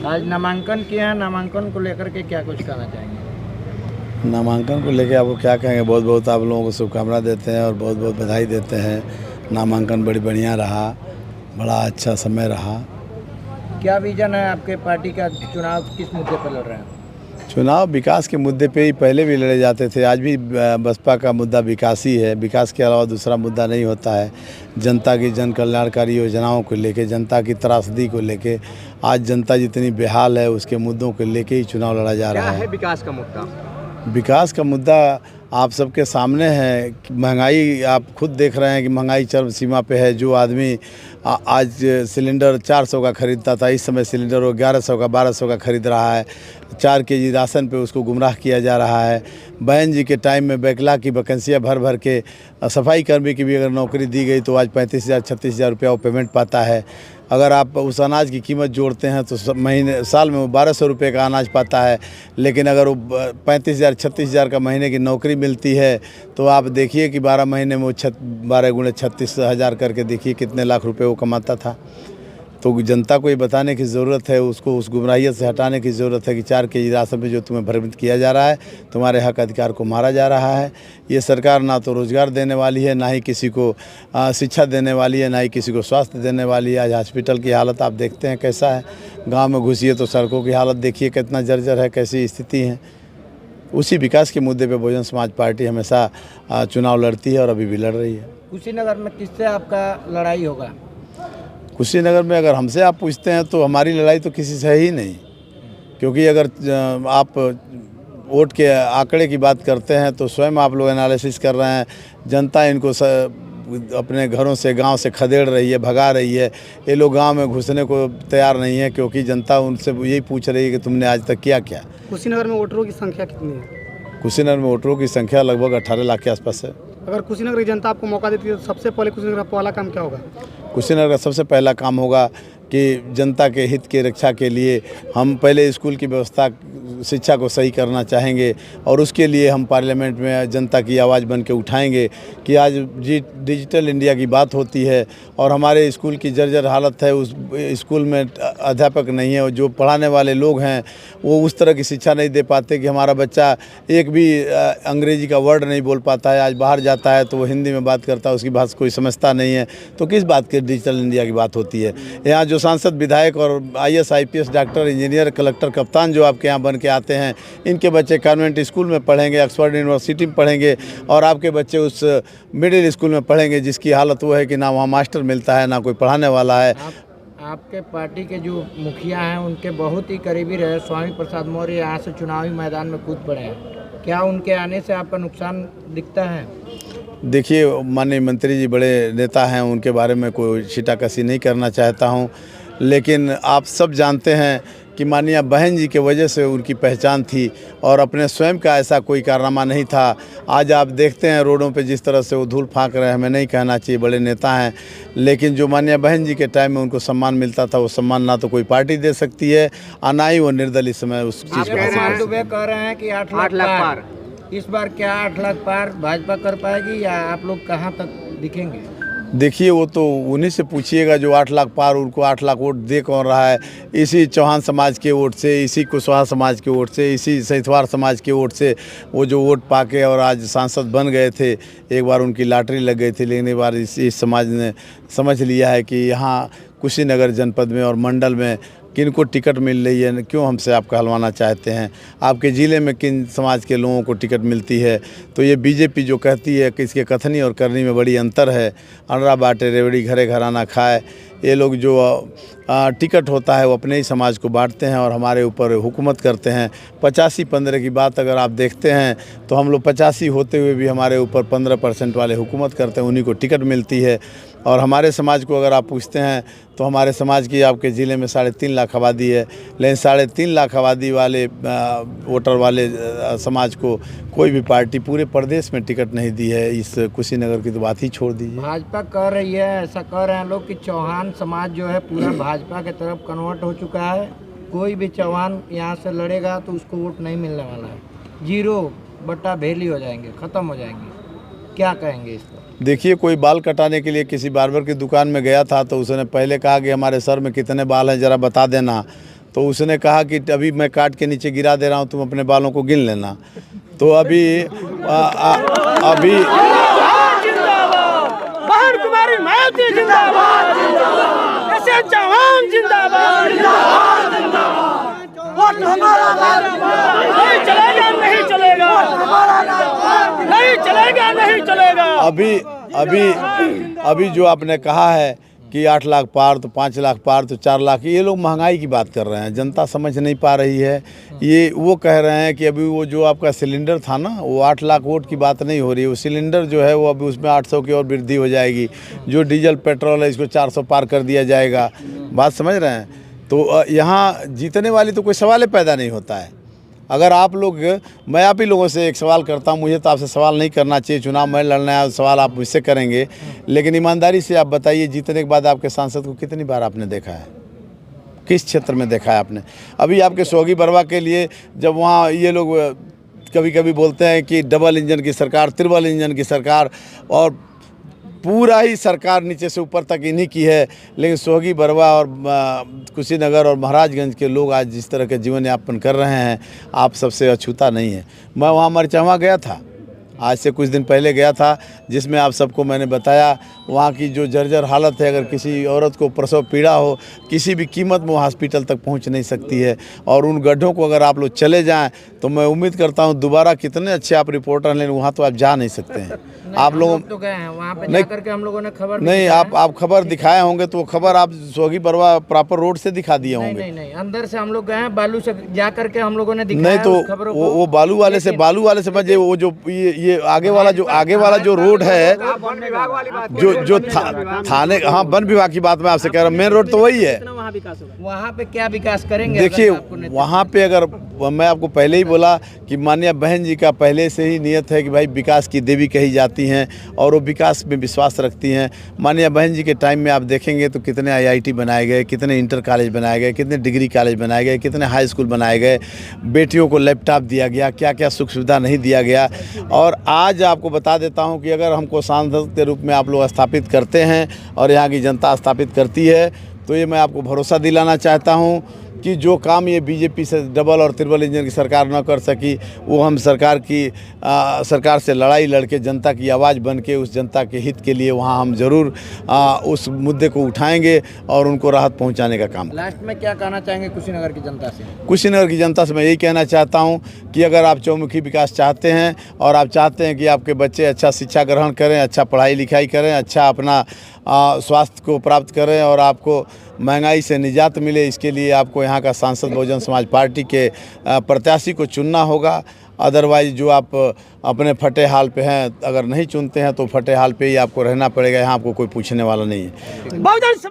आज नामांकन किया है, नामांकन को लेकर के क्या कुछ कहना चाहेंगे? नामांकन को लेकर आपको क्या कहेंगे, बहुत बहुत आप लोगों को शुभकामना देते हैं और बहुत बहुत बधाई देते हैं। नामांकन बड़ी बढ़िया रहा, बड़ा अच्छा समय रहा। क्या विजन है आपके पार्टी का? चुनाव किस मुद्दे पर लड़ रहे हैं? चुनाव विकास के मुद्दे पे ही पहले भी लड़े जाते थे, आज भी बसपा का मुद्दा विकास ही है। विकास के अलावा दूसरा मुद्दा नहीं होता है। जनता की जन कल्याणकारी योजनाओं को लेके, जनता की त्रासदी को लेके, आज जनता जितनी बेहाल है उसके मुद्दों को लेके ही चुनाव लड़ा जा रहा है। क्या है विकास का मुद्दा? विकास का मुद्दा आप सबके सामने है कि महंगाई, आप खुद देख रहे हैं कि महंगाई चरम सीमा पे है। जो आदमी आज सिलेंडर 400 का ख़रीदता था, इस समय सिलेंडर वो 1100 का 1200 का ख़रीद रहा है। 4 केजी राशन पे उसको गुमराह किया जा रहा है। बहन जी के टाइम में बैकलॉग की वैकेंसियाँ भर भर के सफाई कर्मी की भी अगर नौकरी दी गई तो आज 35,000 36,000 रुपया वो पेमेंट पाता है। अगर आप उस अनाज की कीमत जोड़ते हैं तो साल में वो 1200 रुपये का अनाज पाता है। लेकिन अगर वो 35,000 36,000 का महीने की नौकरी मिलती है तो आप देखिए कि 12 महीने में वो 12 गुणे 36,000 करके देखिए कितने लाख रुपए वो कमाता था। तो जनता को ये बताने की ज़रूरत है, उसको उस गुमराहियत से हटाने की ज़रूरत है कि 4 केजी राशन पे जो तुम्हें भ्रमित किया जा रहा है, तुम्हारे हक अधिकार को मारा जा रहा है। ये सरकार ना तो रोज़गार देने वाली है, ना ही किसी को शिक्षा देने वाली है, ना ही किसी को स्वास्थ्य देने वाली है। आज हॉस्पिटल की हालत आप देखते हैं कैसा है। गाँव में घुसिए तो सड़कों की हालत देखिए कितना जर्जर है, कैसी स्थिति है। उसी विकास के मुद्दे पे बहुजन समाज पार्टी हमेशा चुनाव लड़ती है और अभी भी लड़ रही है। कुशीनगर में किससे आपका लड़ाई होगा? कुशीनगर में अगर हमसे आप पूछते हैं तो हमारी लड़ाई तो किसी से है ही नहीं, क्योंकि अगर आप वोट के आंकड़े की बात करते हैं तो स्वयं आप लोग एनालिसिस कर रहे हैं। जनता इनको अपने घरों से, गांव से खदेड़ रही है, भगा रही है। ये लोग गांव में घुसने को तैयार नहीं है, क्योंकि जनता उनसे यही पूछ रही है कि तुमने आज तक किया क्या। कुशीनगर में वोटरों की संख्या कितनी है? कुशीनगर में वोटरों की संख्या लगभग 18 लाख के आसपास है। अगर कुशीनगर की जनता आपको मौका देती है तो सबसे पहले कुशीनगर का पहला काम क्या होगा? कुशीनगर का सबसे पहला काम होगा कि जनता के हित की रक्षा के लिए हम पहले स्कूल की व्यवस्था, शिक्षा को सही करना चाहेंगे और उसके लिए हम पार्लियामेंट में जनता की आवाज़ बन के उठाएंगे कि आज डिजिटल इंडिया की बात होती है और हमारे स्कूल की जर्जर हालत है। उस स्कूल में अध्यापक नहीं है, जो पढ़ाने वाले लोग हैं वो उस तरह की शिक्षा नहीं दे पाते कि हमारा बच्चा एक भी अंग्रेजी का वर्ड नहीं बोल पाता है। आज बाहर जाता है तो वो हिंदी में बात करता है, उसकी भाषा कोई समझता नहीं है। तो किस बात की डिजिटल इंडिया की बात होती है? यहाँ जो सांसद, विधायक और IAS IPS, doctor, engineer, collector, कप्तान जो आपके यहाँ बन के आते हैं, इनके बच्चे कॉन्वेंट स्कूल में पढ़ेंगे, ऑक्सफोर्ड यूनिवर्सिटी में पढ़ेंगे और आपके बच्चे उस मिडिल स्कूल में पढ़ेंगे जिसकी हालत वो है कि ना वहाँ मास्टर मिलता है, ना कोई पढ़ाने वाला है। आपके पार्टी के जो मुखिया हैं उनके बहुत ही करीबी रहे स्वामी प्रसाद मौर्य यहाँ से चुनावी मैदान में कूद पड़े हैं। क्या उनके आने से आपका नुकसान दिखता है? देखिए, माननीय मंत्री जी बड़े नेता हैं, उनके बारे में कोई छीटाकशी नहीं करना चाहता हूं, लेकिन आप सब जानते हैं कि माननीय बहन जी के वजह से उनकी पहचान थी और अपने स्वयं का ऐसा कोई कारनामा नहीं था। आज आप देखते हैं रोडों पे जिस तरह से वो धूल फाँक रहे हैं, हमें नहीं कहना चाहिए, बड़े नेता हैं, लेकिन जो माननीय बहन जी के टाइम में उनको सम्मान मिलता था वो सम्मान ना तो कोई पार्टी दे सकती है और ना ही वो निर्दलीय समय उस चीज़ को। कह रहे हैं कि 8 लाख पार, इस बार क्या 8 लाख पार भाजपा कर पाएगी या आप लोग कहाँ तक दिखेंगे? देखिए, वो तो उन्हीं से पूछिएगा जो 8 लाख पार, उनको 8 लाख वोट दे कौन रहा है? इसी चौहान समाज के वोट से, इसी कुशवाहा समाज के वोट से, इसी सैथवार समाज के वोट से वो जो वोट पाके और आज सांसद बन गए थे। एक बार उनकी लॉटरी लग गई थी, लेकिन एक बार इस समाज ने समझ लिया है कि यहाँ कुशीनगर जनपद में और मंडल में किनको टिकट मिल रही है, क्यों हमसे आप कहलवाना चाहते हैं? आपके ज़िले में किन समाज के लोगों को टिकट मिलती है? तो ये बीजेपी जो कहती है कि इसके कथनी और करनी में बड़ी अंतर है। अनरा बाटे रेवड़ी घरे घराना खाए, ये लोग जो टिकट होता है वो अपने ही समाज को बांटते हैं और हमारे ऊपर हुकूमत करते हैं। 85-15 की बात अगर आप देखते हैं तो हम लोग 85 होते हुए भी हमारे ऊपर 15% वाले हुकूमत करते हैं, उन्हीं को टिकट मिलती है। और हमारे समाज को अगर आप पूछते हैं तो हमारे समाज की आपके ज़िले में 3.5 लाख आबादी है, लेकिन 3.5 लाख आबादी वाले वोटर वाले समाज को कोई भी पार्टी पूरे प्रदेश में टिकट नहीं दी है। इस कुशीनगर की तो बात ही छोड़ दीजिए। भाजपा कह रही है, ऐसा कह रहे हैं लोग कि चौहान समाज जो है पूरा भाजपा के तरफ कन्वर्ट हो चुका है। कोई भी चौहान यहाँ से लड़ेगा तो उसको वोट नहीं मिलने वाला है, 0/भेली हो जाएंगे, ख़त्म हो जाएंगे। क्या कहेंगे इस पर? देखिए, कोई बाल कटाने के लिए किसी बार्बर की दुकान में गया था तो उसने पहले कहा कि हमारे सर में कितने बाल हैं ज़रा बता देना। तो उसने कहा कि अभी मैं काट के नीचे गिरा दे रहा हूँ, तुम अपने बालों को गिन लेना। तो अभी बहन कुमारी मायावती जिंदाबाद, ऐसे जवान जिंदाबाद, वोट हमारा नहीं चलेगा, नहीं चलेगा, नहीं चलेगा, नहीं चलेगा। अभी जो आपने कहा है कि 8 लाख पार तो 5 लाख पार तो 4 लाख, ये लोग महंगाई की बात कर रहे हैं, जनता समझ नहीं पा रही है। ये वो कह रहे हैं कि अभी वो जो आपका सिलेंडर था ना, वो 8 लाख वोट की बात नहीं हो रही है। वो सिलेंडर जो है वो अभी उसमें 800 की और वृद्धि हो जाएगी। जो डीजल पेट्रोल है इसको 400 पार कर दिया जाएगा। बात समझ रहे हैं? तो यहाँ जीतने वाली तो कोई सवाल ही पैदा नहीं होता है। अगर आप लोग, मैं आप ही लोगों से एक सवाल करता हूँ, मुझे तो आपसे सवाल नहीं करना चाहिए, चुनाव में लड़ना है, सवाल आप मुझसे करेंगे, लेकिन ईमानदारी से आप बताइए, जीतने के बाद आपके सांसद को कितनी बार आपने देखा है, किस क्षेत्र में देखा है आपने? अभी आपके सोगी बरवा के लिए जब वहाँ ये लोग कभी कभी बोलते हैं कि डबल इंजन की सरकार, ट्रिपल इंजन की सरकार, और पूरा ही सरकार नीचे से ऊपर तक इन्हीं की है, लेकिन सोगी बरवा और कुशीनगर और महाराजगंज के लोग आज जिस तरह के जीवन यापन कर रहे हैं, आप सबसे अछूता नहीं है। मैं वहाँ मरचवा गया था, आज से कुछ दिन पहले गया था, जिसमें आप सबको मैंने बताया वहाँ की जो जर्जर हालत है। अगर किसी औरत को प्रसव पीड़ा हो, किसी भी कीमत में वो हॉस्पिटल तक पहुँच नहीं सकती है। और उन गड्ढों को अगर आप लोग चले जाएं तो मैं उम्मीद करता हूँ दोबारा, कितने अच्छे आप रिपोर्टर हैं, लेकिन वहाँ तो आप जा नहीं सकते हैं। आप लोगों तो गए हैं वहाँ पे, नहीं करके हम लोगों ने खबर नहीं, आप खबर दिखाए होंगे, तो वो खबर आप सोगी बरवा प्रॉपर रोड से दिखा दिए होंगे। नहीं, अंदर से हम लोग गए हैं, बालू से जा करके हम लोगों ने दिखाया नहीं तो उस खबरों को। वो बालू वाले से समझिए, वो जो ये आगे वाला जो रोड है, जो थाने, हाँ वन विभाग की बात मैं आपसे कह रहा हूँ, मेन रोड तो वही है। वहाँ पे क्या विकास करेंगे? देखिए वहाँ पे, अगर मैं आपको पहले ही बोला कि माननीय बहन जी का पहले से ही नियत है कि भाई विकास की देवी कही जाती हैं और वो विकास में विश्वास रखती हैं। माननीय बहन जी के टाइम में आप देखेंगे तो कितने IIT बनाए गए, कितने इंटर कॉलेज बनाए गए, कितने डिग्री कॉलेज बनाए गए, कितने हाई स्कूल बनाए गए, बेटियों को लैपटॉप दिया गया, क्या क्या सुख सुविधा नहीं दिया गया। और आज आपको बता देता हूँ कि अगर हमको सांसद के रूप में आप लोग स्थापित करते हैं और यहाँ की जनता स्थापित करती है, तो ये मैं आपको भरोसा दिलाना चाहता हूँ कि जो काम ये बीजेपी से डबल और ट्रिपल इंजन की सरकार न कर सकी, वो हम सरकार से लड़ाई लड़के जनता की आवाज़ बन के उस जनता के हित के लिए वहाँ हम ज़रूर उस मुद्दे को उठाएंगे और उनको राहत पहुँचाने का काम। लास्ट में क्या कहना चाहेंगे कुशीनगर की जनता से? कुशीनगर की जनता से मैं यही कहना चाहता हूँ कि अगर आप चौमुखी विकास चाहते हैं और आप चाहते हैं कि आपके बच्चे अच्छा शिक्षा ग्रहण करें, अच्छा पढ़ाई लिखाई करें, अच्छा अपना स्वास्थ्य को प्राप्त करें और आपको महंगाई से निजात मिले, इसके लिए आपको यहाँ का सांसद बहुजन समाज पार्टी के प्रत्याशी को चुनना होगा। अदरवाइज जो आप अपने फटे हाल पे हैं, अगर नहीं चुनते हैं तो फटे हाल पे ही आपको रहना पड़ेगा। यहाँ आपको कोई पूछने वाला नहीं है।